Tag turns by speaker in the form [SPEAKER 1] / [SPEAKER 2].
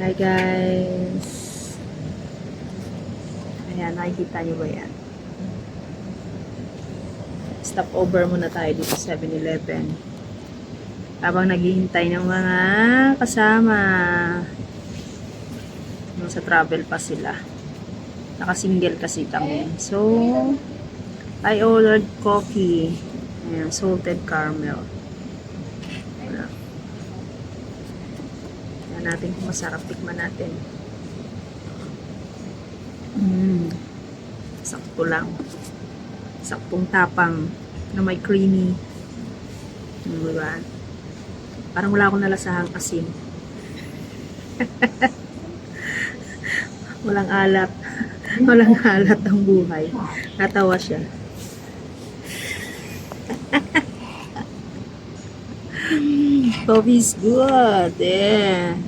[SPEAKER 1] Hi guys. Ayan, nakikita nyo ba yan? Stop over muna tayo dito sa 7-Eleven. Habang naghihintay ng mga kasama. Sa travel pa sila. Naka-single kasi kami. So, I ordered coffee. Ayan, salted caramel. Ayan natin kung masarap. Tikman natin. Sakto lang. Saktong tapang na may creamy. Diba? Parang wala akong nalasahang asin. Walang alat. Walang alat ang buhay. Natawa siya. Coffee is good. Yeah.